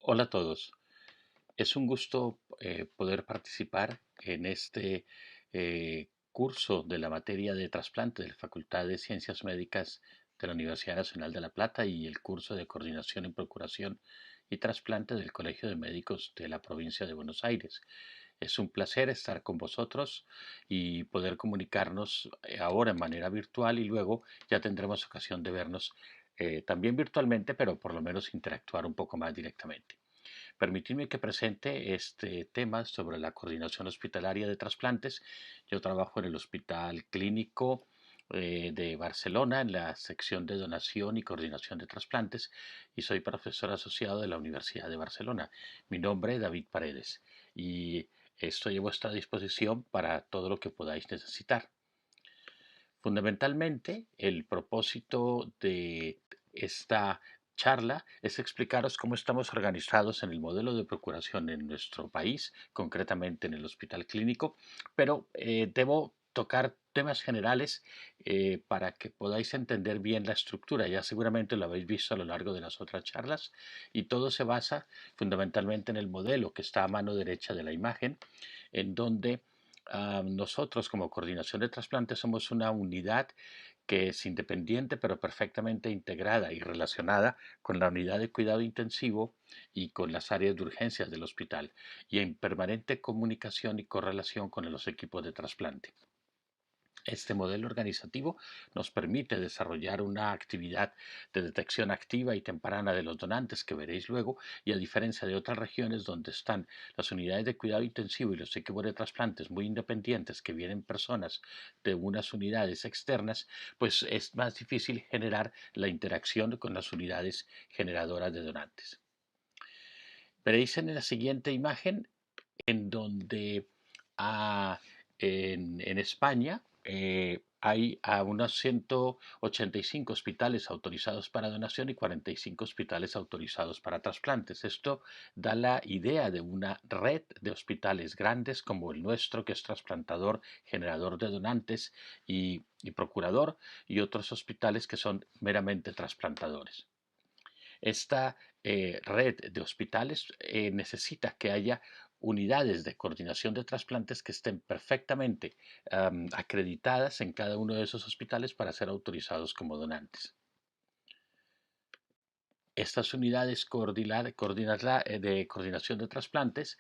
Hola a todos. Es un gusto poder participar en este curso de la materia de trasplante de la Facultad de Ciencias Médicas de la Universidad Nacional de La Plata y el curso de coordinación y procuración y trasplante del Colegio de Médicos de la provincia de Buenos Aires. Es un placer estar con vosotros y poder comunicarnos ahora en manera virtual y luego ya tendremos ocasión de vernos también virtualmente, pero por lo menos interactuar un poco más directamente. Permitidme que presente este tema sobre la coordinación hospitalaria de trasplantes. Yo trabajo en el Hospital Clínico de Barcelona en la sección de donación y coordinación de trasplantes y soy profesor asociado de la Universidad de Barcelona. Mi nombre es David Paredes y estoy a vuestra disposición para todo lo que podáis necesitar. Fundamentalmente, el propósito de esta charla es explicaros cómo estamos organizados en el modelo de procuración en nuestro país, concretamente en el hospital clínico, pero debo tocar temas generales para que podáis entender bien la estructura. Ya seguramente lo habéis visto a lo largo de las otras charlas y todo se basa fundamentalmente en el modelo que está a mano derecha de la imagen, en donde nosotros como coordinación de trasplantes somos una unidad que es independiente pero perfectamente integrada y relacionada con la unidad de cuidado intensivo y con las áreas de urgencias del hospital y en permanente comunicación y correlación con los equipos de trasplante. Este modelo organizativo nos permite desarrollar una actividad de detección activa y temprana de los donantes que veréis luego y a diferencia de otras regiones donde están las unidades de cuidado intensivo y los equipos de trasplantes muy independientes que vienen personas de unas unidades externas, pues es más difícil generar la interacción con las unidades generadoras de donantes. Veréis en la siguiente imagen en donde ah, en España hay a unos 185 hospitales autorizados para donación y 45 hospitales autorizados para trasplantes. Esto da la idea de una red de hospitales grandes como el nuestro, que es trasplantador, generador de donantes y procurador, y otros hospitales que son meramente trasplantadores. Esta red de hospitales necesita que haya unidades de coordinación de trasplantes que estén perfectamente acreditadas en cada uno de esos hospitales para ser autorizados como donantes. Estas unidades de coordinación de trasplantes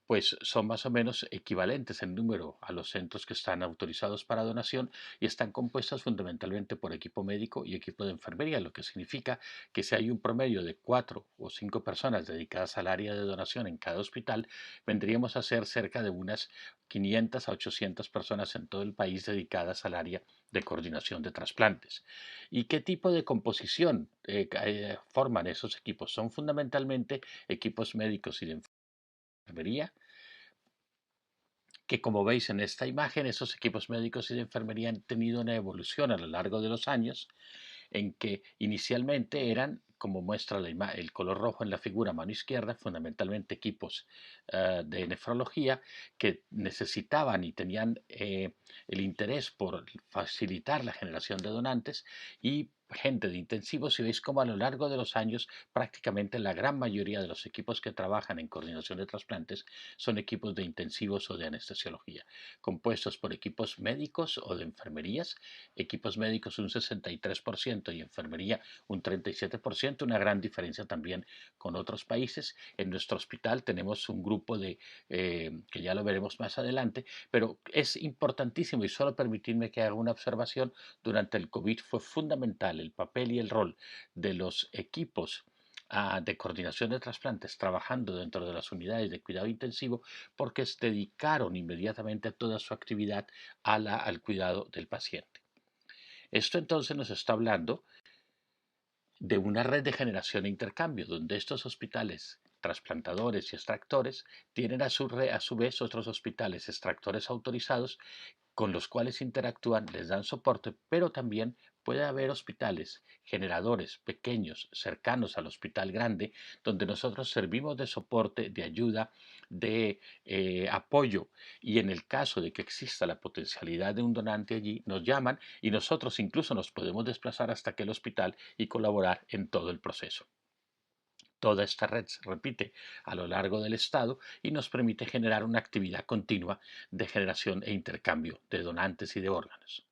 pues son más o menos equivalentes en número a los centros que están autorizados para donación y están compuestas fundamentalmente por equipo médico y equipo de enfermería, lo que significa que si hay un promedio de 4 o 5 personas dedicadas al área de donación en cada hospital, vendríamos a ser cerca de unas 500 a 800 personas en todo el país dedicadas al área de coordinación de trasplantes. ¿Y qué tipo de composición forman esos equipos? Son fundamentalmente equipos médicos y de enfermería, que como veis en esta imagen, esos equipos médicos y de enfermería han tenido una evolución a lo largo de los años en que inicialmente eran, como muestra el color rojo en la figura a mano izquierda, fundamentalmente equipos de nefrología que necesitaban y tenían el interés por facilitar la generación de donantes y gente de intensivos y veis cómo a lo largo de los años prácticamente la gran mayoría de los equipos que trabajan en coordinación de trasplantes son equipos de intensivos o de anestesiología, compuestos por equipos médicos o de enfermerías, equipos médicos un 63% y enfermería un 37%, una gran diferencia también con otros países. En nuestro hospital tenemos un grupo que ya lo veremos más adelante, pero es importantísimo y solo permitidme que haga una observación, durante el COVID fue fundamental el papel y el rol de los equipos de coordinación de trasplantes trabajando dentro de las unidades de cuidado intensivo porque se dedicaron inmediatamente toda su actividad al cuidado del paciente. Esto entonces nos está hablando de una red de generación e intercambio, donde estos hospitales trasplantadores y extractores tienen a su vez otros hospitales extractores autorizados con los cuales interactúan, les dan soporte, pero también puede haber hospitales generadores pequeños cercanos al hospital grande, donde nosotros servimos de soporte, de ayuda, de apoyo. Y en el caso de que exista la potencialidad de un donante allí, nos llaman y nosotros incluso nos podemos desplazar hasta aquel hospital y colaborar en todo el proceso. Toda esta red se repite a lo largo del estado y nos permite generar una actividad continua de generación e intercambio de donantes y de órganos.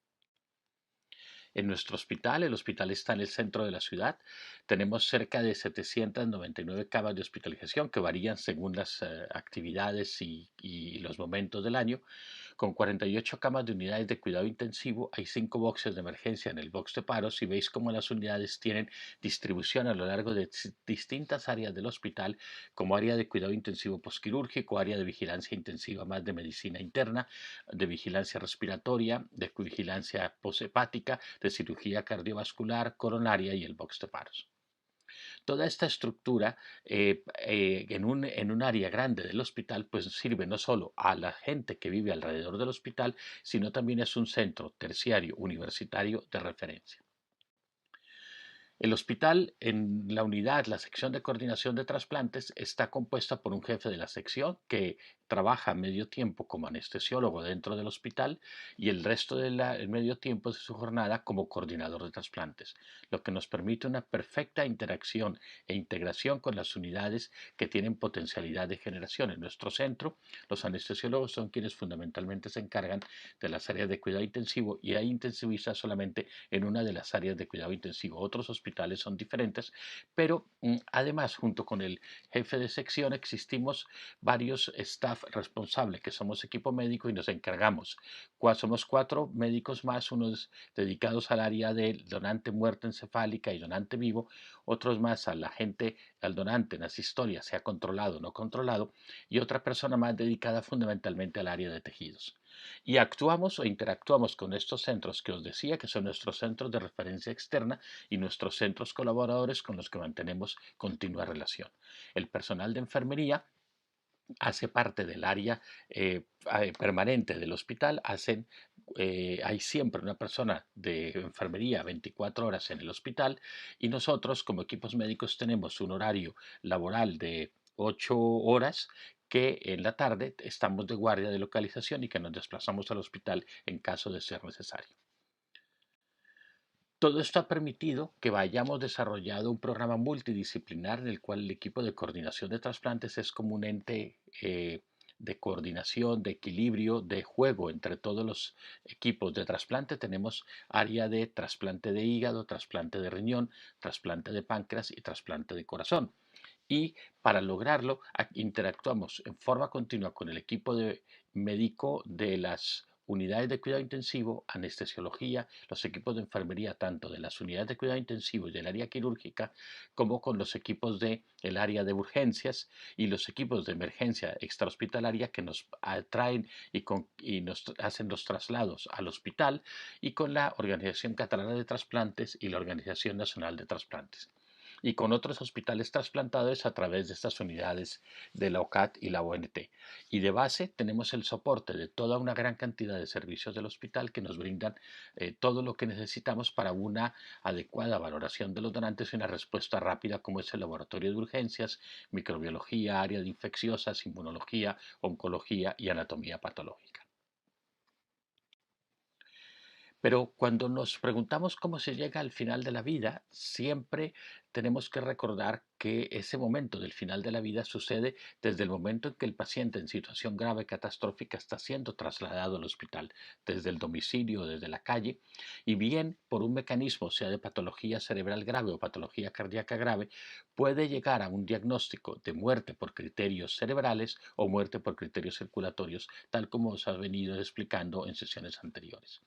En nuestro hospital, el hospital está en el centro de la ciudad, tenemos cerca de 799 camas de hospitalización que varían según las actividades y los momentos del año. Con 48 camas de unidades de cuidado intensivo, hay 5 boxes de emergencia en el box de paros y veis cómo las unidades tienen distribución a lo largo de distintas áreas del hospital, como área de cuidado intensivo posquirúrgico, área de vigilancia intensiva más de medicina interna, de vigilancia respiratoria, de vigilancia poshepática, de cirugía cardiovascular, coronaria y el box de paros. Toda esta estructura en un área grande del hospital pues sirve no solo a la gente que vive alrededor del hospital, sino también es un centro terciario universitario de referencia. El hospital, en la unidad, la sección de coordinación de trasplantes, está compuesta por un jefe de la sección que trabaja medio tiempo como anestesiólogo dentro del hospital y el resto del medio tiempo de su jornada como coordinador de trasplantes, lo que nos permite una perfecta interacción e integración con las unidades que tienen potencialidad de generación. En nuestro centro, los anestesiólogos son quienes fundamentalmente se encargan de las áreas de cuidado intensivo y hay intensivistas solamente en una de las áreas de cuidado intensivo. Otros hospitales son diferentes, pero además, junto con el jefe de sección, existimos varios staff responsables que somos equipo médico y nos encargamos. Somos 4 médicos más, unos dedicados al área del donante muerte encefálica y donante vivo, otros más a la gente, al donante en las historias, sea controlado o no controlado, y otra persona más dedicada fundamentalmente al área de tejidos. Y actuamos o interactuamos con estos centros que os decía que son nuestros centros de referencia externa y nuestros centros colaboradores con los que mantenemos continua relación. El personal de enfermería hace parte del área permanente del hospital, hay siempre una persona de enfermería 24 horas en el hospital y nosotros como equipos médicos tenemos un horario laboral de 8 horas que en la tarde estamos de guardia de localización y que nos desplazamos al hospital en caso de ser necesario. Todo esto ha permitido que hayamos desarrollado un programa multidisciplinar en el cual el equipo de coordinación de trasplantes es como un ente de coordinación, de equilibrio, de juego entre todos los equipos de trasplante. Tenemos área de trasplante de hígado, trasplante de riñón, trasplante de páncreas y trasplante de corazón. Y para lograrlo interactuamos en forma continua con el equipo de médico de las unidades de cuidado intensivo, anestesiología, los equipos de enfermería, tanto de las unidades de cuidado intensivo y del área quirúrgica, como con los equipos del área de urgencias y los equipos de emergencia extrahospitalaria que nos atraen y nos hacen los traslados al hospital, y con la Organización Catalana de Trasplantes y la Organización Nacional de Trasplantes y con otros hospitales trasplantadores a través de estas unidades de la OCAT y la ONT. Y de base tenemos el soporte de toda una gran cantidad de servicios del hospital que nos brindan todo lo que necesitamos para una adecuada valoración de los donantes y una respuesta rápida como es el laboratorio de urgencias, microbiología, área de infecciosas, inmunología, oncología y anatomía patológica. Pero cuando nos preguntamos cómo se llega al final de la vida, siempre tenemos que recordar que ese momento del final de la vida sucede desde el momento en que el paciente en situación grave catastrófica está siendo trasladado al hospital, desde el domicilio o desde la calle, y bien por un mecanismo, sea de patología cerebral grave o patología cardíaca grave, puede llegar a un diagnóstico de muerte por criterios cerebrales o muerte por criterios circulatorios, tal como os ha venido explicando en sesiones anteriores.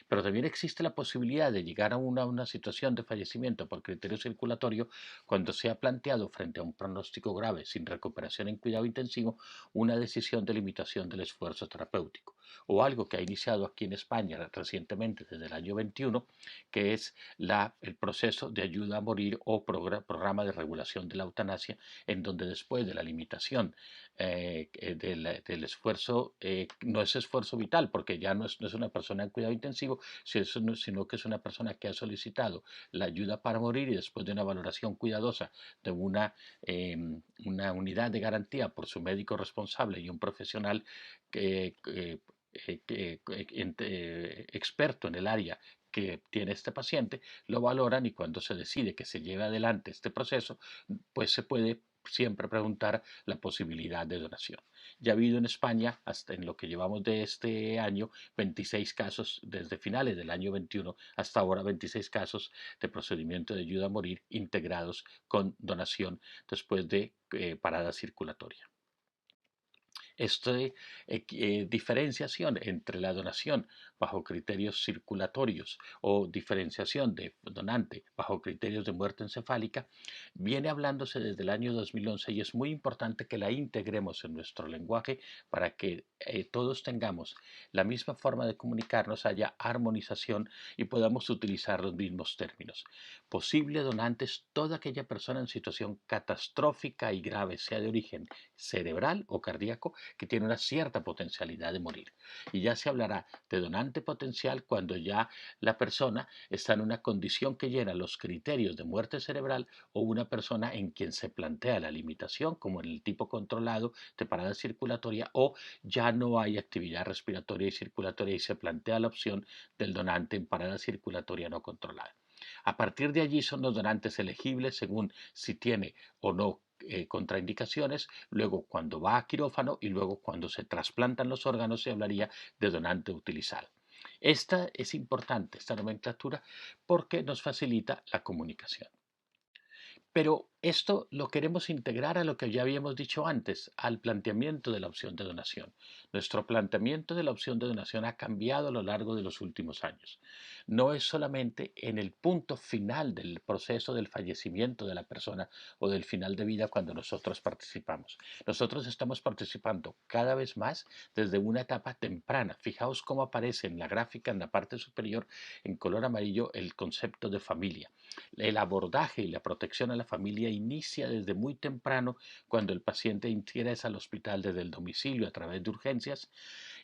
Pero también existe la posibilidad de llegar a una situación de fallecimiento por criterio circulatorio cuando se ha planteado frente a un pronóstico grave sin recuperación en cuidado intensivo una decisión de limitación del esfuerzo terapéutico o algo que ha iniciado aquí en España recientemente desde el año 21, que es el proceso de ayuda a morir o programa de regulación de la eutanasia, en donde después de la limitación del esfuerzo, no es esfuerzo vital, porque ya no es una persona en cuidado intensivo, sino que es una persona que ha solicitado la ayuda para morir y después de una valoración cuidadosa de una unidad de garantía por su médico responsable y un profesional que, experto en el área que tiene este paciente, lo valoran y cuando se decide que se lleve adelante este proceso, pues se puede siempre preguntar la posibilidad de donación. Ya ha habido en España, hasta en lo que llevamos de este año, 26 casos, desde finales del año 21 hasta ahora, 26 casos de procedimiento de ayuda a morir integrados con donación después de parada circulatoria. Esta diferenciación entre la donación bajo criterios circulatorios o diferenciación de donante bajo criterios de muerte encefálica viene hablándose desde el año 2011 y es muy importante que la integremos en nuestro lenguaje para que todos tengamos la misma forma de comunicarnos, haya armonización y podamos utilizar los mismos términos. Posible donante es toda aquella persona en situación catastrófica y grave, sea de origen cerebral o cardíaco, que tiene una cierta potencialidad de morir. Y ya se hablará de donante potencial cuando ya la persona está en una condición que llena los criterios de muerte cerebral o una persona en quien se plantea la limitación, como en el tipo controlado de parada circulatoria, o ya no hay actividad respiratoria y circulatoria y se plantea la opción del donante en parada circulatoria no controlada. A partir de allí son los donantes elegibles según si tiene o no contraindicaciones, luego cuando va a quirófano y luego cuando se trasplantan los órganos se hablaría de donante utilizado. Esta es importante, esta nomenclatura, porque nos facilita la comunicación. Pero esto lo queremos integrar a lo que ya habíamos dicho antes, al planteamiento de la opción de donación. Nuestro planteamiento de la opción de donación ha cambiado a lo largo de los últimos años. No es solamente en el punto final del proceso del fallecimiento de la persona o del final de vida cuando nosotros participamos. Nosotros estamos participando cada vez más desde una etapa temprana. Fijaos cómo aparece en la gráfica en la parte superior en color amarillo el concepto de familia. El abordaje y la protección a la familia inicia desde muy temprano cuando el paciente ingresa al hospital desde el domicilio a través de urgencias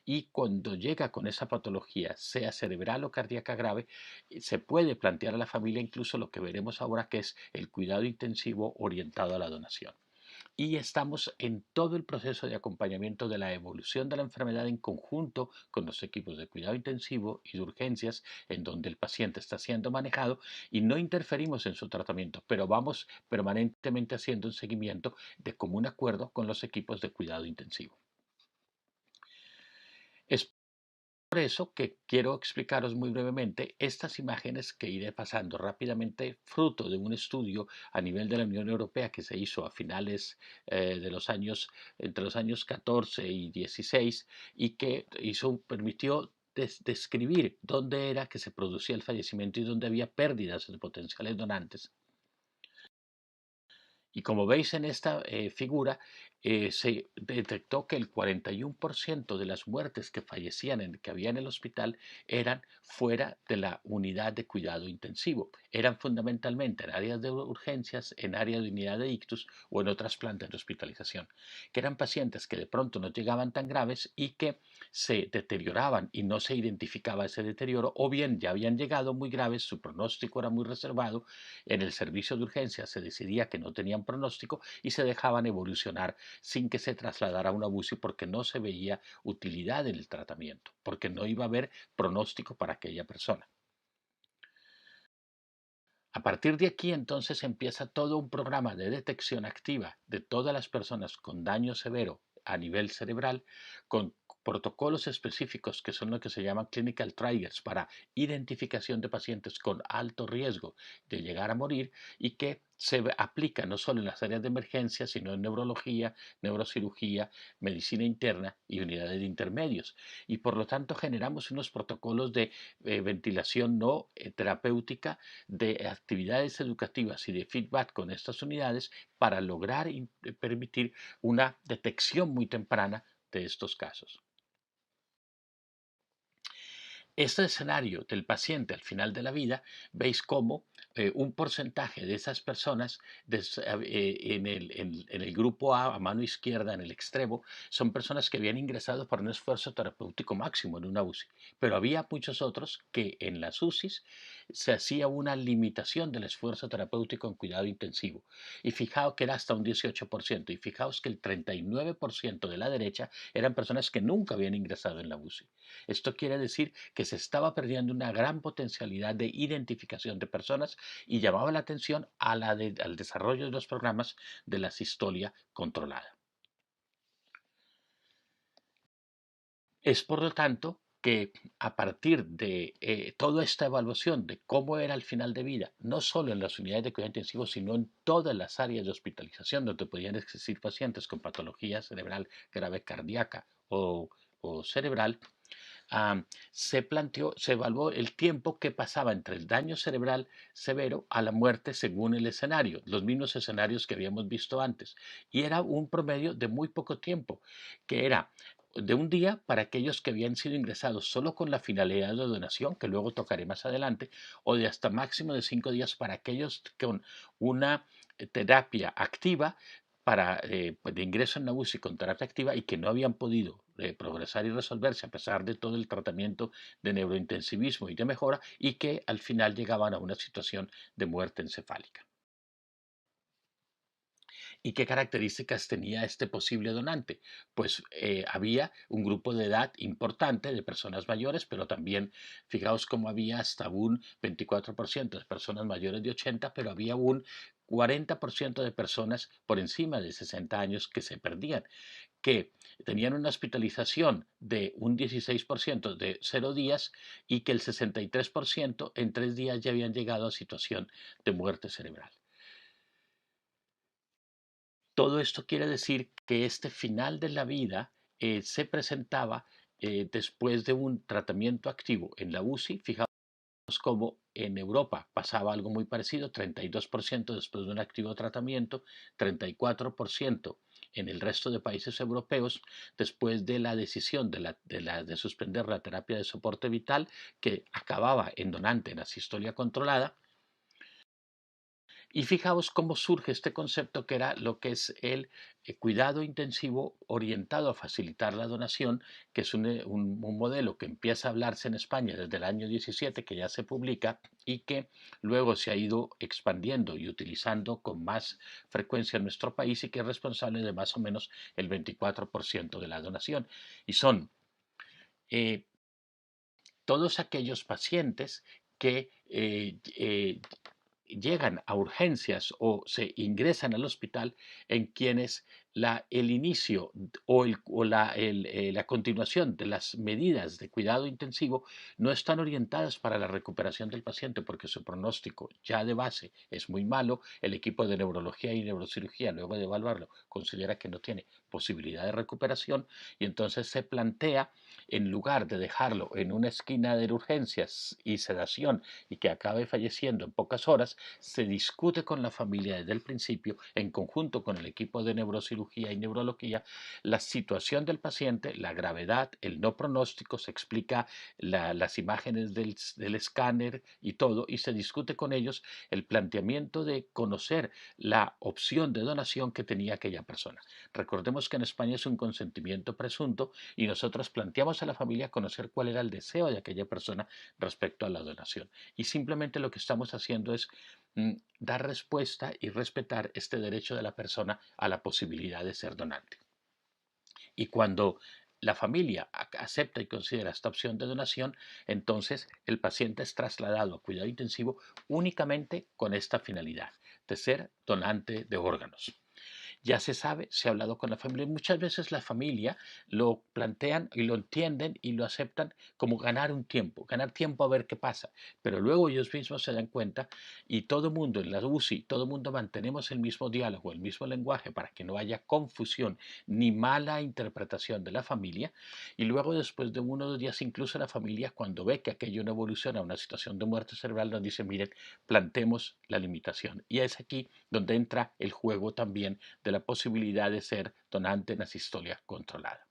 y cuando llega con esa patología, sea cerebral o cardíaca grave, se puede plantear a la familia incluso lo que veremos ahora que es el cuidado intensivo orientado a la donación. Y estamos en todo el proceso de acompañamiento de la evolución de la enfermedad en conjunto con los equipos de cuidado intensivo y de urgencias en donde el paciente está siendo manejado y no interferimos en su tratamiento, pero vamos permanentemente haciendo un seguimiento de común acuerdo con los equipos de cuidado intensivo. Es por eso que quiero explicaros muy brevemente estas imágenes que iré pasando rápidamente, fruto de un estudio a nivel de la Unión Europea que se hizo a finales de los años, entre los años 14 y 16, y que permitió describir dónde era que se producía el fallecimiento y dónde había pérdidas de potenciales donantes. Y como veis en esta figura, se detectó que el 41% de las muertes que que había en el hospital eran fuera de la unidad de cuidado intensivo. Eran fundamentalmente en áreas de urgencias, en áreas de unidad de ictus o en otras plantas de hospitalización, que eran pacientes que de pronto no llegaban tan graves y que se deterioraban y no se identificaba ese deterioro, o bien ya habían llegado muy graves, su pronóstico era muy reservado, en el servicio de urgencias se decidía que no tenían pronóstico y se dejaban evolucionar sin que se trasladara a una UCI porque no se veía utilidad en el tratamiento, porque no iba a haber pronóstico para aquella persona. A partir de aquí entonces empieza todo un programa de detección activa de todas las personas con daño severo a nivel cerebral, con protocolos específicos que son lo que se llaman clinical triggers para identificación de pacientes con alto riesgo de llegar a morir y que se aplica no solo en las áreas de emergencia, sino en neurología, neurocirugía, medicina interna y unidades de intermedios. Y por lo tanto generamos unos protocolos de ventilación no terapéutica, de actividades educativas y de feedback con estas unidades para lograr permitir una detección muy temprana de estos casos. Este escenario del paciente al final de la vida, veis cómo un porcentaje de esas personas en el grupo A mano izquierda, en el extremo, son personas que habían ingresado para un esfuerzo terapéutico máximo en una UCI, pero había muchos otros que en las UCIs se hacía una limitación del esfuerzo terapéutico en cuidado intensivo. Y fijaos que era hasta un 18%, y fijaos que el 39% de la derecha eran personas que nunca habían ingresado en la UCI. Esto quiere decir que se estaba perdiendo una gran potencialidad de identificación de personas y llamaba la atención al desarrollo de los programas de la sistolia controlada. Es por lo tanto que a partir de toda esta evaluación de cómo era el final de vida, no solo en las unidades de cuidado intensivo, sino en todas las áreas de hospitalización donde podían existir pacientes con patología cerebral grave cardíaca o cerebral, se evaluó el tiempo que pasaba entre el daño cerebral severo a la muerte según el escenario, los mismos escenarios que habíamos visto antes. Y era un promedio de muy poco tiempo, que era de un día para aquellos que habían sido ingresados solo con la finalidad de donación, que luego tocaré más adelante, o de hasta máximo de 5 días para aquellos con una terapia activa pues, de ingreso en la UCI con terapia activa y que no habían podido progresar y resolverse a pesar de todo el tratamiento de neurointensivismo y de mejora, y que al final llegaban a una situación de muerte encefálica. ¿Y qué características tenía este posible donante? Pues había un grupo de edad importante de personas mayores, pero también, fijaos cómo había hasta un 24% de personas mayores de 80, pero había un 40% de personas por encima de 60 años que se perdían, que tenían una hospitalización de un 16% de 0 días y que el 63% en 3 días ya habían llegado a situación de muerte cerebral. Todo esto quiere decir que este final de la vida se presentaba después de un tratamiento activo en la UCI. Fijaos cómo en Europa pasaba algo muy parecido: 32% después de un activo tratamiento, 34% en el resto de países europeos después de la decisión de suspender la terapia de soporte vital, que acababa en donante en asistolia controlada. Y fijaos cómo surge este concepto, que era lo que es el cuidado intensivo orientado a facilitar la donación, que es un modelo que empieza a hablarse en España desde el año 17, que ya se publica, y que luego se ha ido expandiendo y utilizando con más frecuencia en nuestro país, y que es responsable de más o menos el 24% de la donación. Y son eh, todos aquellos pacientes que llegan a urgencias o se ingresan al hospital, en quienes el inicio o la continuación de las medidas de cuidado intensivo no están orientadas para la recuperación del paciente, porque su pronóstico ya de base es muy malo. El equipo de neurología y neurocirugía, luego de evaluarlo, considera que no tiene posibilidad de recuperación, y entonces se plantea, en lugar de dejarlo en una esquina de urgencias y sedación y que acabe falleciendo en pocas horas, se discute con la familia desde el principio, en conjunto con el equipo de neurocirugía y neurología, la situación del paciente, la gravedad, el no pronóstico, se explica las imágenes del escáner y todo, y se discute con ellos el planteamiento de conocer la opción de donación que tenía aquella persona. Recordemos que en España es un consentimiento presunto, y nosotros planteamos a la familia conocer cuál era el deseo de aquella persona respecto a la donación. Y simplemente lo que estamos haciendo es dar respuesta y respetar este derecho de la persona a la posibilidad de ser donante. Y cuando la familia acepta y considera esta opción de donación, entonces el paciente es trasladado a cuidado intensivo únicamente con esta finalidad de ser donante de órganos. Ya se sabe, se ha hablado con la familia, y muchas veces la familia lo plantean y lo entienden y lo aceptan como ganar tiempo a ver qué pasa, pero luego ellos mismos se dan cuenta, y todo el mundo en la UCI, todo el mundo mantenemos el mismo diálogo, el mismo lenguaje, para que no haya confusión ni mala interpretación de la familia, y luego después de 1 o 2 días, incluso la familia, cuando ve que aquello no evoluciona a una situación de muerte cerebral, nos dice: miren, plantemos la limitación. Y es aquí donde entra el juego también de la posibilidad de ser donante en asistolia controlada.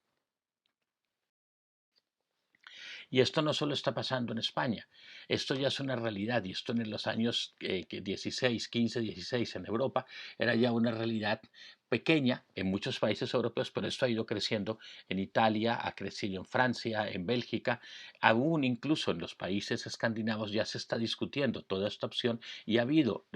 Y esto no solo está pasando en España, esto ya es una realidad y esto en los años 16, 15, 16 en Europa era ya una realidad pequeña en muchos países europeos, pero esto ha ido creciendo en Italia, ha crecido en Francia, en Bélgica, aún incluso en los países escandinavos ya se está discutiendo toda esta opción y ha habido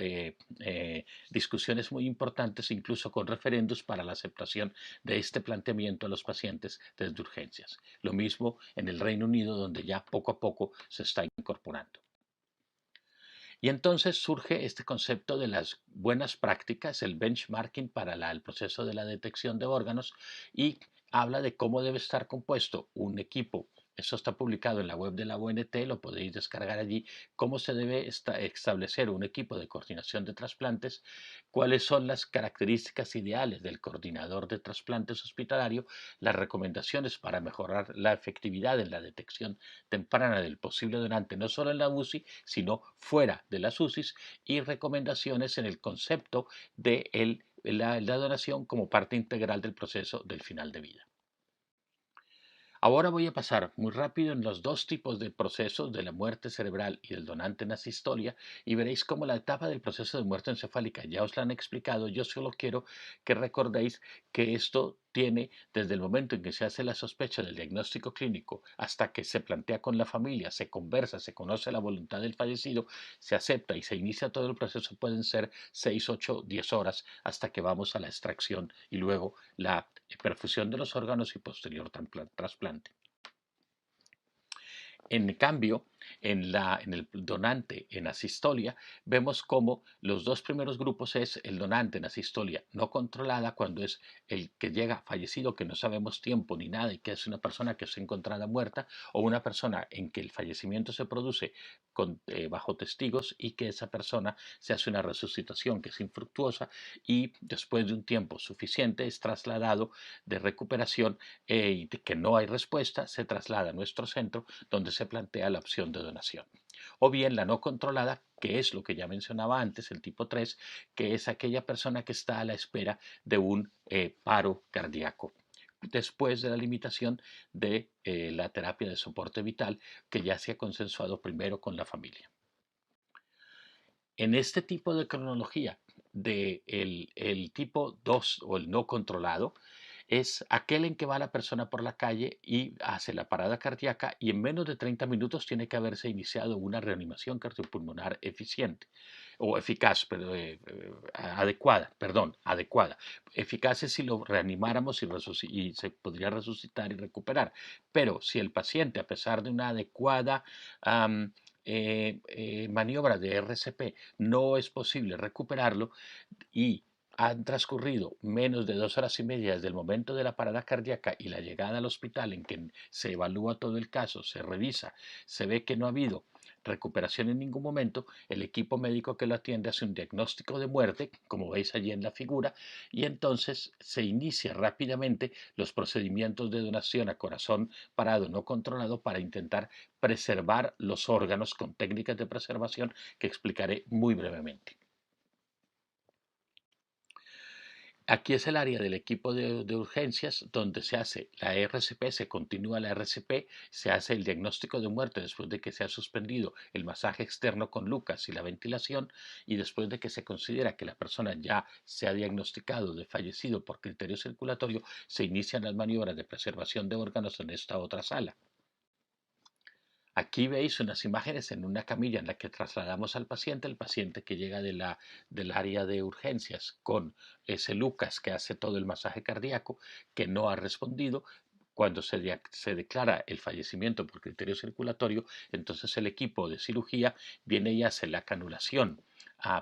discusiones muy importantes, incluso con referendos para la aceptación de este planteamiento a los pacientes desde urgencias. Lo mismo en el Reino Unido, donde ya poco a poco se está incorporando. Y entonces surge este concepto de las buenas prácticas, el benchmarking para el proceso de la detección de órganos y habla de cómo debe estar compuesto un equipo. Eso está publicado en la web de la ONT, lo podéis descargar allí, cómo se debe establecer un equipo de coordinación de trasplantes, cuáles son las características ideales del coordinador de trasplantes hospitalario, las recomendaciones para mejorar la efectividad en la detección temprana del posible donante, no solo en la UCI, sino fuera de las UCIs, y recomendaciones en el concepto de la donación como parte integral del proceso del final de vida. Ahora voy a pasar muy rápido en los dos tipos de procesos de la muerte cerebral y del donante en asistolia y veréis cómo la etapa del proceso de muerte encefálica ya os la han explicado. Yo solo quiero que recordéis que esto tiene desde el momento en que se hace la sospecha del diagnóstico clínico hasta que se plantea con la familia, se conversa, se conoce la voluntad del fallecido, se acepta y se inicia todo el proceso, pueden ser 6, 8, 10 horas hasta que vamos a la extracción y luego la perfusión de los órganos y posterior trasplante. En cambio, en el donante en asistolia, vemos cómo los dos primeros grupos es el donante en asistolia no controlada, cuando es el que llega fallecido, que no sabemos tiempo ni nada y que es una persona que es encontrada muerta, o una persona en que el fallecimiento se produce bajo testigos y que esa persona se hace una resucitación que es infructuosa y después de un tiempo suficiente es trasladado de recuperación y de que no hay respuesta, se traslada a nuestro centro donde se plantea la opción de donación. O bien la no controlada, que es lo que ya mencionaba antes, el tipo 3, que es aquella persona que está a la espera de un paro cardíaco después de la limitación de la terapia de soporte vital que ya se ha consensuado primero con la familia. En este tipo de cronología de el tipo 2 o el no controlado, es aquel en que va la persona por la calle y hace la parada cardíaca y en menos de 30 minutos tiene que haberse iniciado una reanimación cardiopulmonar eficiente o eficaz, pero, adecuada, perdón, adecuada. Eficaz es si lo reanimáramos y se podría resucitar y recuperar, pero si el paciente, a pesar de una adecuada maniobra de RCP, no es posible recuperarlo y han transcurrido menos de 2 horas y media desde el momento de la parada cardíaca y la llegada al hospital en que se evalúa todo el caso, se revisa, se ve que no ha habido recuperación en ningún momento, el equipo médico que lo atiende hace un diagnóstico de muerte, como veis allí en la figura, y entonces se inicia rápidamente los procedimientos de donación a corazón parado no controlado para intentar preservar los órganos con técnicas de preservación que explicaré muy brevemente. Aquí es el área del equipo de urgencias donde se hace la RCP, se continúa la RCP, se hace el diagnóstico de muerte después de que se ha suspendido el masaje externo con Lucas y la ventilación y después de que se considera que la persona ya se ha diagnosticado de fallecido por criterio circulatorio, se inician las maniobras de preservación de órganos en esta otra sala. Aquí veis unas imágenes en una camilla en la que trasladamos al paciente, el paciente que llega del área de urgencias con ese Lucas que hace todo el masaje cardíaco, que no ha respondido. Cuando se declara el fallecimiento por criterio circulatorio, entonces el equipo de cirugía viene y hace la canulación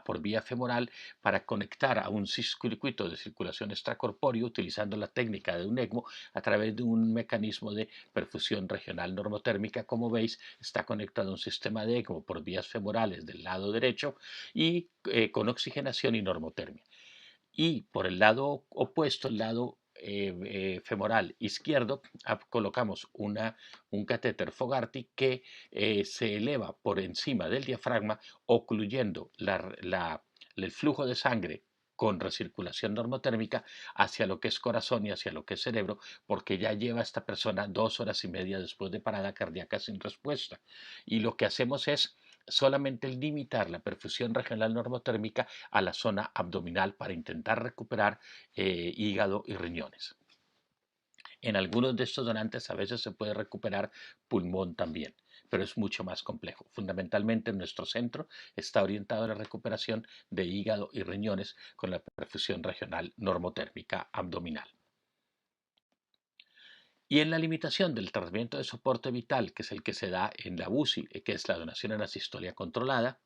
por vía femoral para conectar a un circuito de circulación extracorpóreo utilizando la técnica de un ECMO a través de un mecanismo de perfusión regional normotérmica. Como veis, está conectado a un sistema de ECMO por vías femorales del lado derecho y con oxigenación y normotermia. Y por el lado opuesto, el lado femoral izquierdo, colocamos un catéter Fogarty que se eleva por encima del diafragma, ocluyendo el flujo de sangre con recirculación normotérmica hacia lo que es corazón y hacia lo que es cerebro, porque ya lleva esta persona 2 horas y media después de parada cardíaca sin respuesta. Y lo que hacemos es solamente limitar la perfusión regional normotérmica a la zona abdominal para intentar recuperar hígado y riñones. En algunos de estos donantes a veces se puede recuperar pulmón también, pero es mucho más complejo. Fundamentalmente nuestro centro está orientado a la recuperación de hígado y riñones con la perfusión regional normotérmica abdominal. Y en la limitación del tratamiento de soporte vital, que es el que se da en la UCI, que es la donación en asistolia controlada,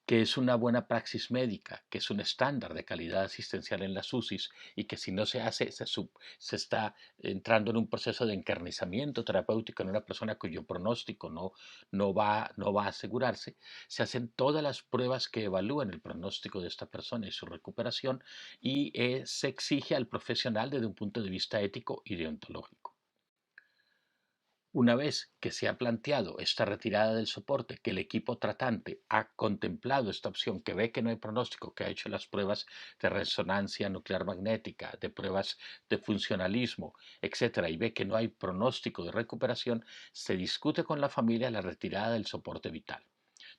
que es una buena praxis médica, que es un estándar de calidad asistencial en las UCIs y que si no se hace se está entrando en un proceso de encarnizamiento terapéutico en una persona cuyo pronóstico no va a asegurarse, se hacen todas las pruebas que evalúan el pronóstico de esta persona y su recuperación y se exige al profesional desde un punto de vista ético y deontológico. Una vez que se ha planteado esta retirada del soporte, que el equipo tratante ha contemplado esta opción, que ve que no hay pronóstico, que ha hecho las pruebas de resonancia nuclear magnética, de pruebas de funcionalismo, etcétera, y ve que no hay pronóstico de recuperación, se discute con la familia la retirada del soporte vital,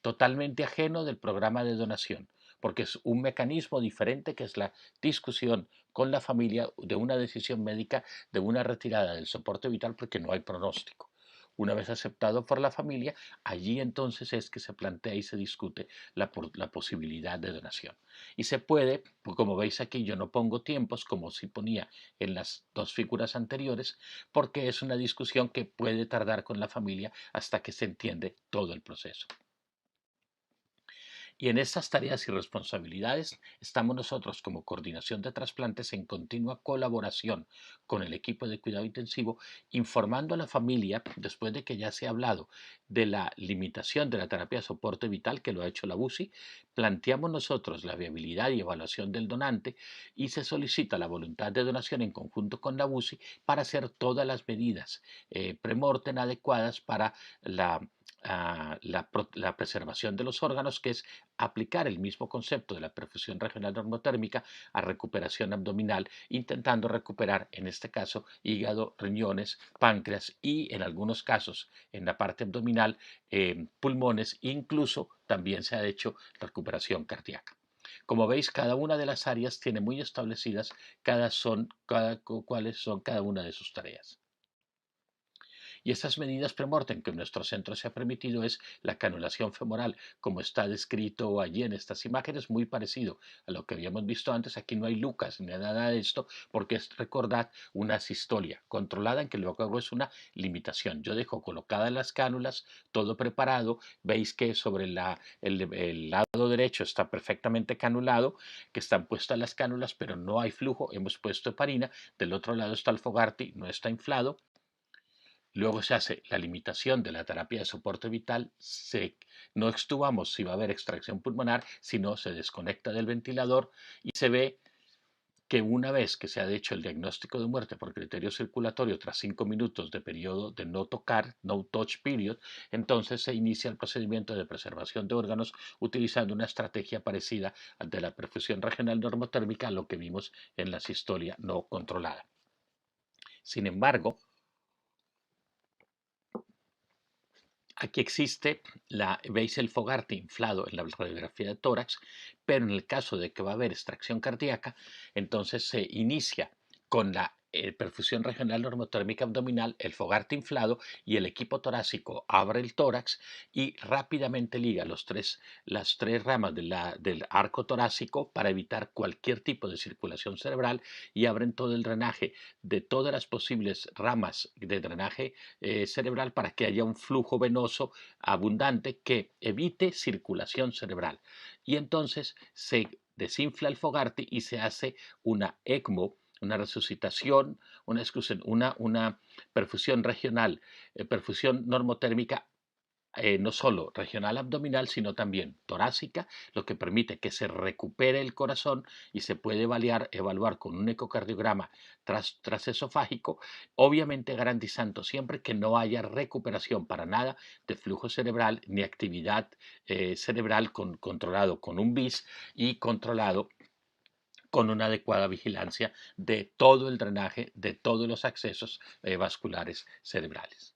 totalmente ajeno del programa de donación, porque es un mecanismo diferente que es la discusión con la familia de una decisión médica de una retirada del soporte vital porque no hay pronóstico. Una vez aceptado por la familia, allí entonces es que se plantea y se discute la posibilidad de donación. Y se puede, como veis aquí, yo no pongo tiempos como si ponía en las dos figuras anteriores, porque es una discusión que puede tardar con la familia hasta que se entiende todo el proceso. Y en estas tareas y responsabilidades estamos nosotros como coordinación de trasplantes en continua colaboración con el equipo de cuidado intensivo, informando a la familia, después de que ya se ha hablado de la limitación de la terapia de soporte vital, que lo ha hecho la UCI, planteamos nosotros la viabilidad y evaluación del donante y se solicita la voluntad de donación en conjunto con la UCI para hacer todas las medidas premortem adecuadas para la preservación de los órganos, que es aplicar el mismo concepto de la perfusión regional normotérmica a recuperación abdominal, intentando recuperar, en este caso, hígado, riñones, páncreas y, en algunos casos, en la parte abdominal, pulmones, incluso también se ha hecho recuperación cardíaca. Como veis, cada una de las áreas tiene muy establecidas cuáles son cada una de sus tareas. Y estas medidas premortem que en nuestro centro se ha permitido es la canulación femoral, como está descrito allí en estas imágenes, muy parecido a lo que habíamos visto antes. Aquí no hay lucas ni nada de esto, porque es, recordad, una sistolia controlada en que lo que hago es una limitación. Yo dejo colocadas las cánulas, todo preparado. Veis que sobre el lado derecho está perfectamente canulado, que están puestas las cánulas, pero no hay flujo. Hemos puesto heparina. Del otro lado está el Fogarty, no está inflado. Luego se hace la limitación de la terapia de soporte vital, no extubamos si va a haber extracción pulmonar, sino se desconecta del ventilador y se ve que una vez que se ha hecho el diagnóstico de muerte por criterio circulatorio tras 5 minutos de periodo de no tocar, no touch period, entonces se inicia el procedimiento de preservación de órganos utilizando una estrategia parecida al de la perfusión regional normotérmica, a lo que vimos en la sistolia no controlada. Sin embargo, aquí existe, veis el Fogarty inflado en la radiografía de tórax, pero en el caso de que va a haber extracción cardíaca, entonces se inicia con la perfusión regional normotérmica abdominal, el Fogarty inflado y el equipo torácico abre el tórax y rápidamente liga las tres ramas del arco torácico para evitar cualquier tipo de circulación cerebral y abren todo el drenaje de todas las posibles ramas de drenaje cerebral para que haya un flujo venoso abundante que evite circulación cerebral. Y entonces se desinfla el Fogarty y se hace una ECMO, una resucitación, una perfusión regional, perfusión normotérmica no solo regional abdominal, sino también torácica, lo que permite que se recupere el corazón y se puede evaluar con un ecocardiograma trasesofágico, obviamente garantizando siempre que no haya recuperación para nada de flujo cerebral ni actividad cerebral controlado con un BIS y controlado con una adecuada vigilancia de todo el drenaje, de todos los accesos vasculares cerebrales.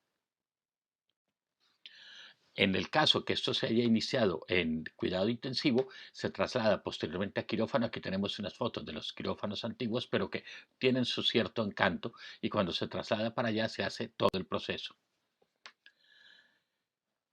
En el caso que esto se haya iniciado en cuidado intensivo, se traslada posteriormente a quirófano. Aquí tenemos unas fotos de los quirófanos antiguos, pero que tienen su cierto encanto, y cuando se traslada para allá se hace todo el proceso.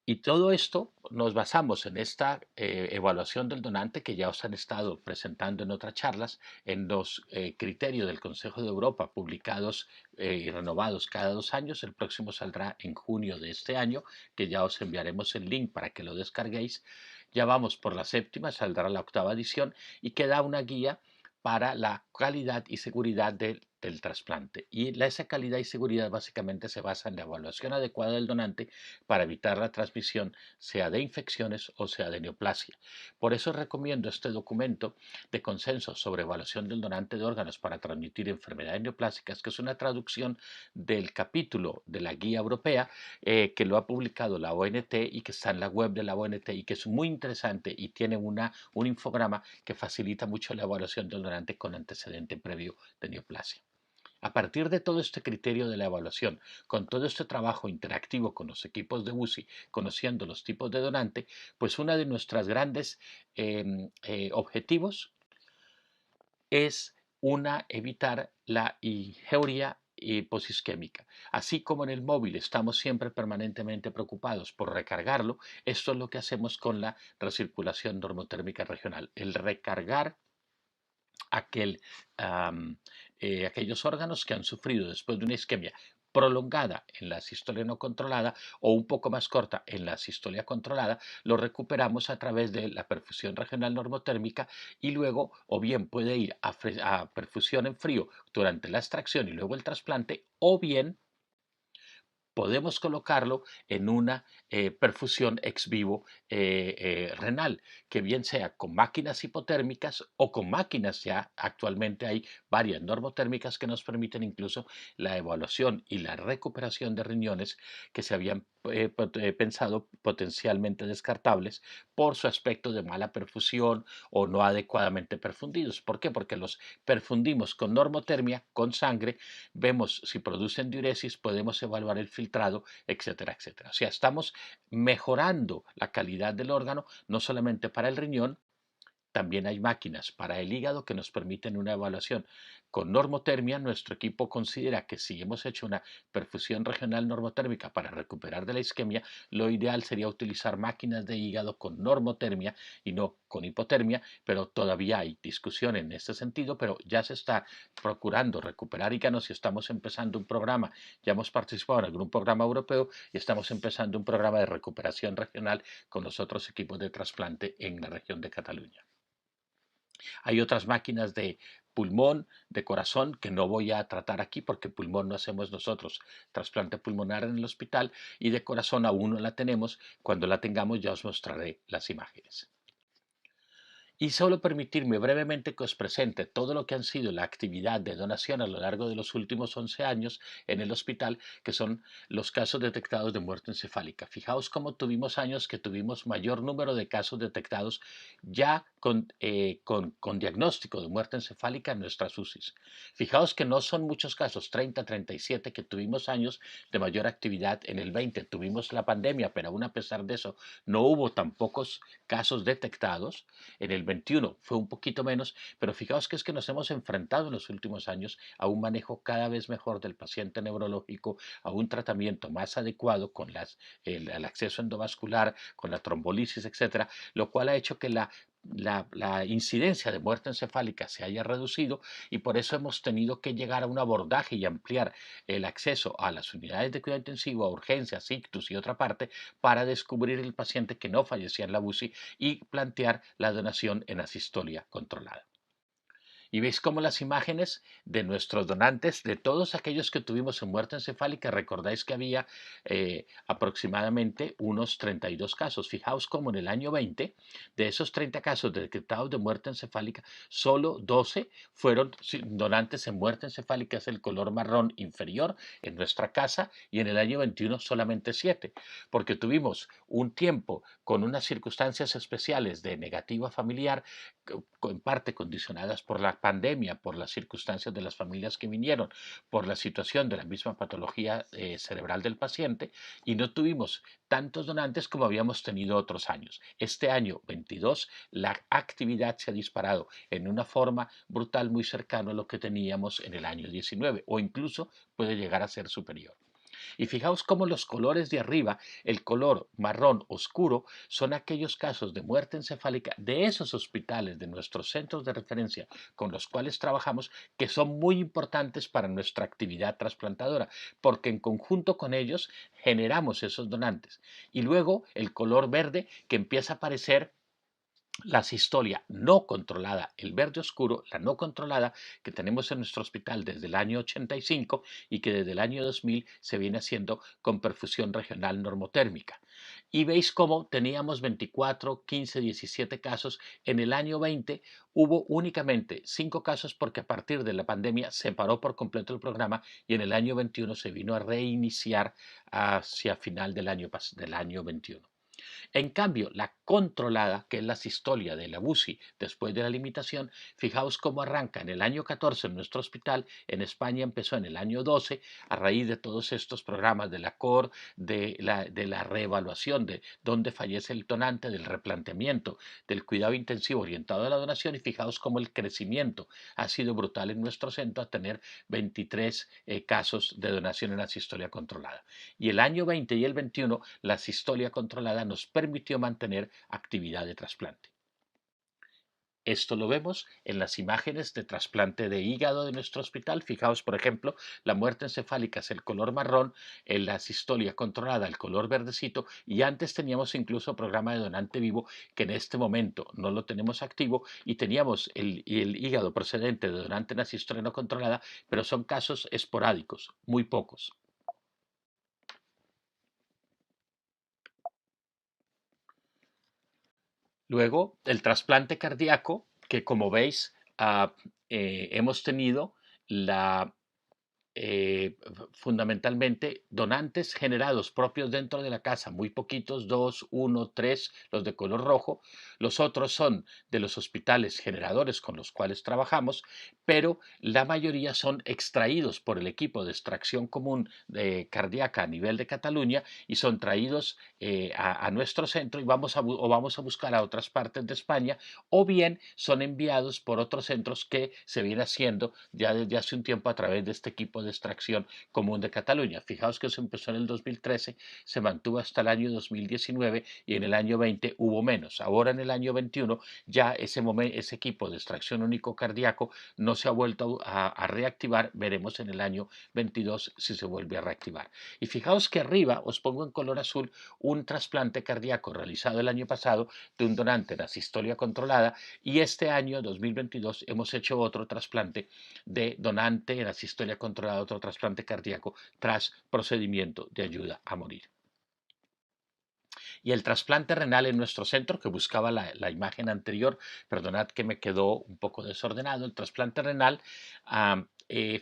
Y todo esto nos basamos en esta evaluación del donante que ya os han estado presentando en otras charlas, en los criterios del Consejo de Europa publicados y renovados cada 2 años. El próximo saldrá en junio de este año, que ya os enviaremos el link para que lo descarguéis. Ya vamos por la séptima, saldrá la octava edición, y queda una guía para la calidad y seguridad del trasplante. Y esa calidad y seguridad básicamente se basa en la evaluación adecuada del donante para evitar la transmisión, sea de infecciones o sea de neoplasia. Por eso recomiendo este documento de consenso sobre evaluación del donante de órganos para transmitir enfermedades neoplásicas, que es una traducción del capítulo de la guía europea que lo ha publicado la ONT y que está en la web de la ONT, y que es muy interesante y tiene un infograma que facilita mucho la evaluación del donante con antecedente previo de neoplasia. A partir de todo este criterio de la evaluación, con todo este trabajo interactivo con los equipos de UCI, conociendo los tipos de donante, pues uno de nuestros grandes objetivos es evitar la ingeuria posisquémica. Así como en el móvil estamos siempre permanentemente preocupados por recargarlo, esto es lo que hacemos con la recirculación normotérmica regional. El recargar aquellos órganos que han sufrido después de una isquemia prolongada en la sistolia no controlada o un poco más corta en la sistolia controlada, lo recuperamos a través de la perfusión regional normotérmica, y luego o bien puede ir a perfusión en frío durante la extracción y luego el trasplante, o bien podemos colocarlo en una perfusión ex vivo renal, que bien sea con máquinas hipotérmicas o con máquinas. Ya actualmente hay varias normotérmicas que nos permiten incluso la evaluación y la recuperación de riñones que se habían pensado potencialmente descartables por su aspecto de mala perfusión o no adecuadamente perfundidos. ¿Por qué? Porque los perfundimos con normotermia, con sangre, vemos si producen diuresis, podemos evaluar el filtrado, etcétera, etcétera. O sea, estamos mejorando la calidad del órgano, no solamente para el riñón. También hay máquinas para el hígado que nos permiten una evaluación con normotermia. Nuestro equipo considera que si hemos hecho una perfusión regional normotérmica para recuperar de la isquemia, lo ideal sería utilizar máquinas de hígado con normotermia y no con hipotermia, pero todavía hay discusión en este sentido, pero ya se está procurando recuperar órganos y estamos empezando un programa. Ya hemos participado en algún programa europeo y estamos empezando un programa de recuperación regional con los otros equipos de trasplante en la región de Cataluña. Hay otras máquinas de pulmón, de corazón, que no voy a tratar aquí porque pulmón no hacemos nosotros trasplante pulmonar en el hospital, y de corazón aún no la tenemos. Cuando la tengamos ya os mostraré las imágenes. Y solo permitirme brevemente que os presente todo lo que han sido la actividad de donación a lo largo de los últimos 11 años en el hospital, que son los casos detectados de muerte encefálica. Fijaos cómo tuvimos años que tuvimos mayor número de casos detectados ya con diagnóstico de muerte encefálica en nuestras UCIs. Fijaos que no son muchos casos, 30, 37, que tuvimos años de mayor actividad. En el 20 tuvimos la pandemia, pero aún a pesar de eso no hubo tan pocos casos detectados. En el 21 fue un poquito menos, pero fijaos que es que nos hemos enfrentado en los últimos años a un manejo cada vez mejor del paciente neurológico, a un tratamiento más adecuado con el acceso endovascular, con la trombolisis, etcétera, lo cual ha hecho que la incidencia de muerte encefálica se haya reducido, y por eso hemos tenido que llegar a un abordaje y ampliar el acceso a las unidades de cuidado intensivo, a urgencias, ictus y otra parte, para descubrir el paciente que no fallecía en la UCI y plantear la donación en asistolia controlada. Y veis cómo las imágenes de nuestros donantes, de todos aquellos que tuvimos en muerte encefálica, recordáis que había aproximadamente unos 32 casos. Fijaos cómo en el año 20, de esos 30 casos detectados de muerte encefálica, solo 12 fueron donantes en muerte encefálica, es el color marrón inferior, en nuestra casa, y en el año 21 solamente 7, porque tuvimos un tiempo con unas circunstancias especiales de negativa familiar, en parte condicionadas por la pandemia, por las circunstancias de las familias que vinieron, por la situación de la misma patología cerebral del paciente, y no tuvimos tantos donantes como habíamos tenido otros años. Este año 22 la actividad se ha disparado en una forma brutal, muy cercano a lo que teníamos en el año 19, o incluso puede llegar a ser superior. Y fijaos cómo los colores de arriba, el color marrón oscuro, son aquellos casos de muerte encefálica de esos hospitales, de nuestros centros de referencia con los cuales trabajamos, que son muy importantes para nuestra actividad trasplantadora, porque en conjunto con ellos generamos esos donantes. Y luego el color verde, que empieza a aparecer la sistolia no controlada, el verde oscuro, la no controlada, que tenemos en nuestro hospital desde el año 85 y que desde el año 2000 se viene haciendo con perfusión regional normotérmica. Y veis cómo teníamos 24, 15, 17 casos. En el año 20 hubo únicamente 5 casos porque a partir de la pandemia se paró por completo el programa, y en el año 21 se vino a reiniciar hacia final del año 21. En cambio, la controlada, que es la sistolia de la UCI después de la limitación, fijaos cómo arranca en el año 14 en nuestro hospital. En España empezó en el año 12 a raíz de todos estos programas de la COR, de la reevaluación de dónde fallece el donante, del replanteamiento del cuidado intensivo orientado a la donación, y fijaos cómo el crecimiento ha sido brutal en nuestro centro a tener 23 casos de donación en la sistolia controlada. Y el año 20 y el 21 la sistolia controlada nos permitió mantener actividad de trasplante. Esto lo vemos en las imágenes de trasplante de hígado de nuestro hospital. Fijaos, por ejemplo, la muerte encefálica es el color marrón, en la sistolia controlada el color verdecito, y antes teníamos incluso programa de donante vivo, que en este momento no lo tenemos activo, y teníamos el hígado procedente de donante en la sistolia no controlada, pero son casos esporádicos, muy pocos. Luego, el trasplante cardíaco, que como veis, hemos tenido la fundamentalmente donantes generados propios dentro de la casa, muy poquitos, 2, 1, 3, los de color rojo. Los otros son de los hospitales generadores con los cuales trabajamos, pero la mayoría son extraídos por el equipo de extracción común cardíaca a nivel de Cataluña, y son traídos a nuestro centro, y vamos a buscar a otras partes de España, o bien son enviados por otros centros que se viene haciendo ya desde hace un tiempo a través de este equipo de extracción común de Cataluña. Fijaos que eso empezó en el 2013, se mantuvo hasta el año 2019, y en el año 20 hubo menos. Ahora en el año 21 ya ese equipo de extracción único cardíaco no se ha vuelto a reactivar. Veremos en el año 22 si se vuelve a reactivar. Y fijaos que arriba os pongo en color azul un trasplante cardíaco realizado el año pasado de un donante de asistolia controlada, y este año 2022 hemos hecho otro trasplante de donante en asistolia controlada, otro trasplante cardíaco tras procedimiento de ayuda a morir. Y el trasplante renal en nuestro centro, que buscaba la imagen anterior, perdonad que me quedó un poco desordenado, el trasplante renal,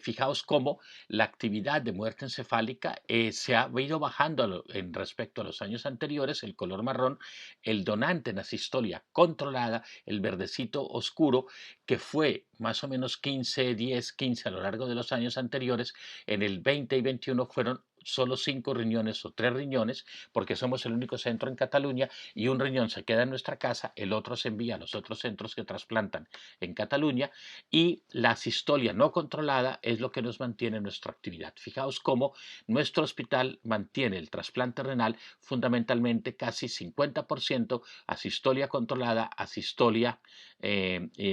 fijaos cómo la actividad de muerte encefálica se ha ido bajando en respecto a los años anteriores, el color marrón, el donante en asistolia controlada, el verdecito oscuro, que fue más o menos 15, 10, 15 a lo largo de los años anteriores. En el 20 y 21 fueron solo 5 riñones o 3 riñones, porque somos el único centro en Cataluña, y un riñón se queda en nuestra casa, el otro se envía a los otros centros que trasplantan en Cataluña, y la sistolia no controlada es lo que nos mantiene nuestra actividad. Fijaos cómo nuestro hospital mantiene el trasplante renal fundamentalmente casi 50% asistolia controlada, asistolia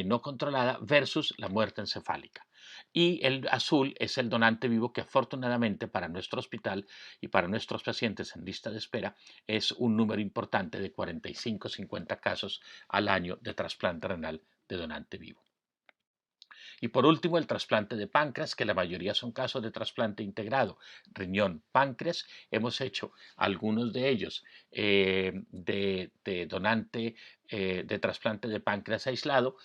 no controlada versus la muerte encefálica. Y el azul es el donante vivo, que afortunadamente para nuestro hospital y para nuestros pacientes en lista de espera es un número importante de 45-50 casos al año de trasplante renal de donante vivo. Y por último, el trasplante de páncreas, que la mayoría son casos de trasplante integrado, riñón, páncreas. Hemos hecho algunos de ellos de donante de trasplante de páncreas aislado,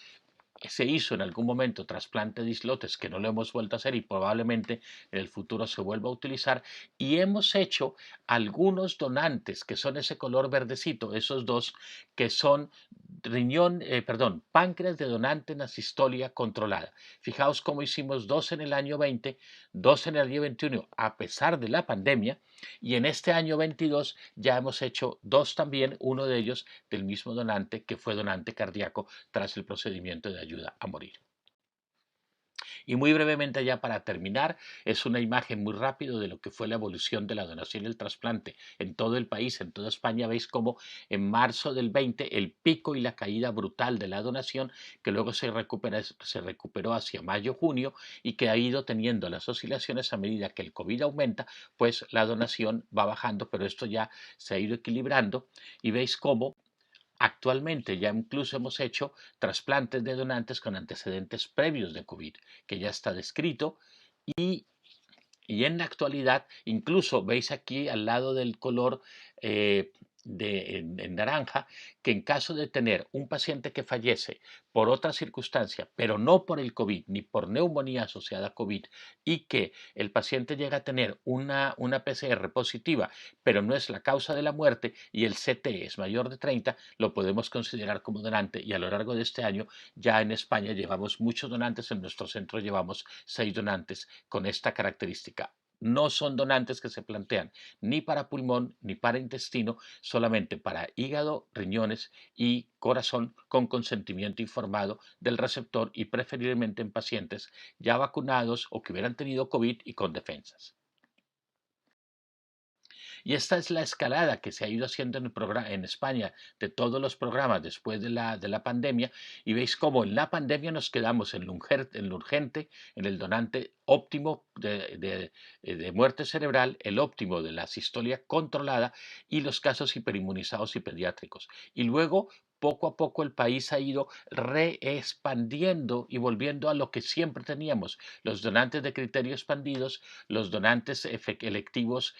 se hizo en algún momento trasplante de islotes, que no lo hemos vuelto a hacer y probablemente en el futuro se vuelva a utilizar, y hemos hecho algunos donantes que son ese color verdecito, esos dos que son páncreas de donante en asistolia controlada. Fijaos cómo hicimos dos en el año 20, dos en el año 21 a pesar de la pandemia, y en este año 22 ya hemos hecho dos también, uno de ellos del mismo donante que fue donante cardíaco tras el procedimiento de ayuda a morir. Y muy brevemente ya para terminar, es una imagen muy rápido de lo que fue la evolución de la donación y el trasplante en todo el país, en toda España. Veis cómo en marzo del 20 el pico y la caída brutal de la donación, que luego se recuperó hacia mayo-junio y que ha ido teniendo las oscilaciones a medida que el COVID aumenta, pues la donación va bajando, pero esto ya se ha ido equilibrando y veis cómo actualmente ya incluso hemos hecho trasplantes de donantes con antecedentes previos de COVID, que ya está descrito y en la actualidad, incluso veis aquí al lado del color en naranja, que en caso de tener un paciente que fallece por otra circunstancia, pero no por el COVID ni por neumonía asociada a COVID, y que el paciente llega a tener una PCR positiva, pero no es la causa de la muerte y el CT es mayor de 30, lo podemos considerar como donante, y a lo largo de este año ya en España llevamos muchos donantes, en nuestro centro llevamos 6 donantes con esta característica. No son donantes que se plantean ni para pulmón ni para intestino, solamente para hígado, riñones y corazón, con consentimiento informado del receptor y preferiblemente en pacientes ya vacunados o que hubieran tenido COVID y con defensas. Y esta es la escalada que se ha ido haciendo en España de todos los programas después de la pandemia, y veis cómo en la pandemia nos quedamos en lo urgente, en el donante óptimo de muerte cerebral, el óptimo de la sistolia controlada y los casos hiperinmunizados y pediátricos. Y luego poco a poco el país ha ido reexpandiendo y volviendo a lo que siempre teníamos, los donantes de criterio expandidos, los donantes electivos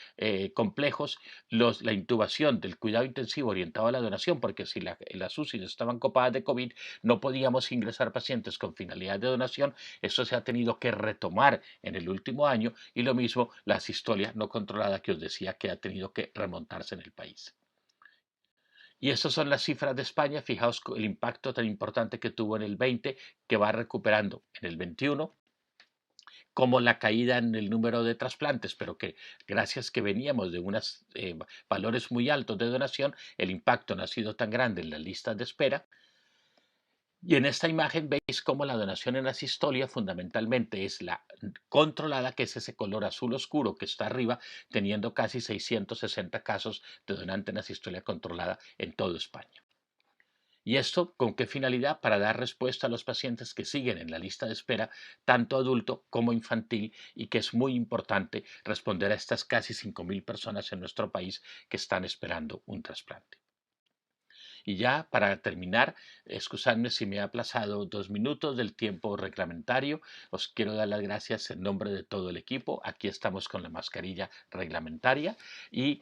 complejos, la intubación del cuidado intensivo orientado a la donación, porque si las UCIs estaban copadas de COVID, no podíamos ingresar pacientes con finalidad de donación. Eso se ha tenido que retomar en el último año, y lo mismo la asistolia no controlada que os decía que ha tenido que remontarse en el país. Y estas son las cifras de España. Fijaos el impacto tan importante que tuvo en el 20, que va recuperando en el 21, como la caída en el número de trasplantes, pero que gracias que veníamos de unos valores muy altos de donación, el impacto no ha sido tan grande en las listas de espera. Y en esta imagen veis cómo la donación en asistolia fundamentalmente es la controlada, que es ese color azul oscuro que está arriba, teniendo casi 660 casos de donante en asistolia controlada en toda España. ¿Y esto con qué finalidad? Para dar respuesta a los pacientes que siguen en la lista de espera, tanto adulto como infantil, y que es muy importante responder a estas casi 5.000 personas en nuestro país que están esperando un trasplante. Y ya para terminar, excusadme si me ha aplazado 2 minutos del tiempo reglamentario. Os quiero dar las gracias en nombre de todo el equipo. Aquí estamos con la mascarilla reglamentaria, y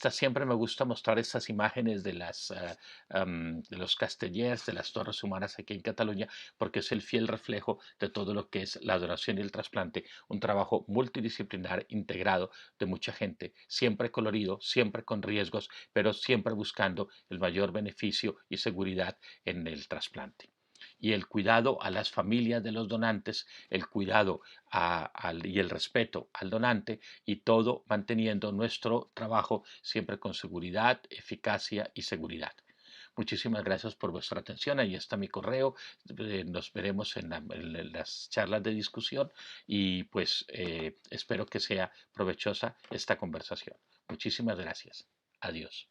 siempre me gusta mostrar estas imágenes de de los castellers, de las torres humanas aquí en Cataluña, porque es el fiel reflejo de todo lo que es la donación y el trasplante, un trabajo multidisciplinar integrado de mucha gente, siempre colorido, siempre con riesgos, pero siempre buscando el mayor beneficio y seguridad en el trasplante. Y el cuidado a las familias de los donantes, el cuidado y el respeto al donante, y todo manteniendo nuestro trabajo siempre con seguridad, eficacia y seguridad. Muchísimas gracias por vuestra atención. Ahí está mi correo. Nos veremos en las charlas de discusión, y pues espero que sea provechosa esta conversación. Muchísimas gracias. Adiós.